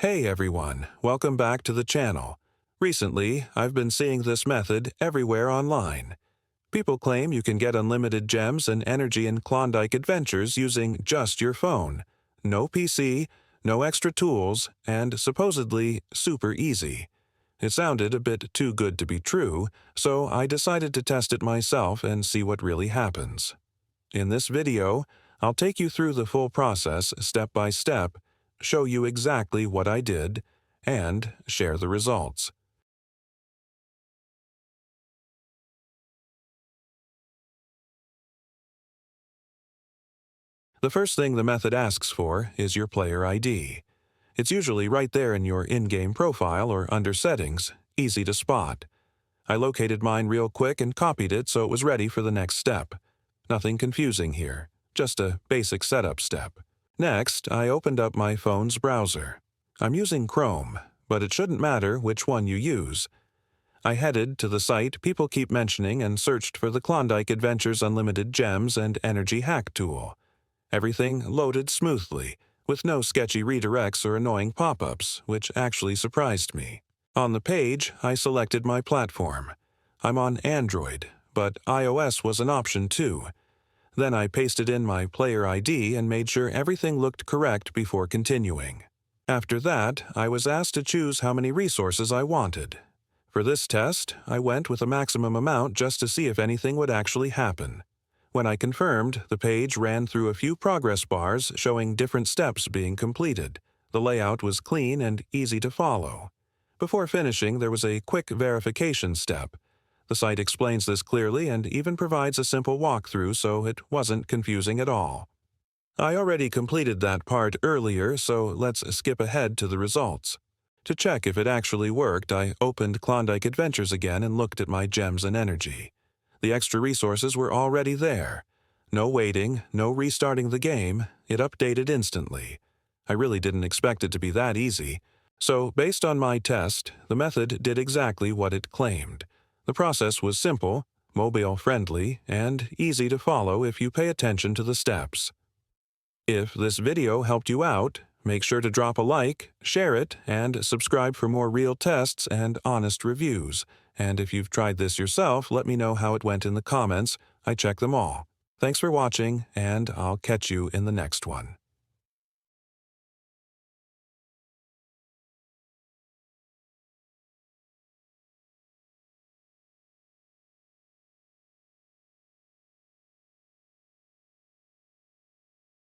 Hey everyone, welcome back to the channel. Recently, I've been seeing this method everywhere online. People claim you can get unlimited gems and energy in Klondike Adventures using just your phone. No PC, no extra tools, and supposedly super easy. It sounded a bit too good to be true, so I decided to test it myself and see what really happens. In this video, I'll take you through the full process step by step, show you exactly what I did, and share the results. The first thing the method asks for is your player ID. It's usually right there in your in-game profile or under Settings, easy to spot. I located mine real quick and copied it so it was ready for the next step. Nothing confusing here, just a basic setup step. Next, I opened up my phone's browser. I'm using Chrome, but it shouldn't matter which one you use. I headed to the site people keep mentioning and searched for the Klondike Adventures Unlimited Gems and Energy Hack tool. Everything loaded smoothly, with no sketchy redirects or annoying pop-ups, which actually surprised me. On the page, I selected my platform. I'm on Android, but iOS was an option too. Then I pasted in my player ID and made sure everything looked correct before continuing. After that, I was asked to choose how many resources I wanted. For this test, I went with a maximum amount just to see if anything would actually happen. When I confirmed, the page ran through a few progress bars showing different steps being completed. The layout was clean and easy to follow. Before finishing, there was a quick verification step. The site explains this clearly and even provides a simple walkthrough so it wasn't confusing at all. I already completed that part earlier, so let's skip ahead to the results. To check if it actually worked, I opened Klondike Adventures again and looked at my gems and energy. The extra resources were already there. No waiting, no restarting the game, it updated instantly. I really didn't expect it to be that easy. So, based on my test, the method did exactly what it claimed. The process was simple, mobile-friendly, and easy to follow if you pay attention to the steps. If this video helped you out, make sure to drop a like, share it, and subscribe for more real tests and honest reviews. And if you've tried this yourself, let me know how it went in the comments. I check them all. Thanks for watching, and I'll catch you in the next one.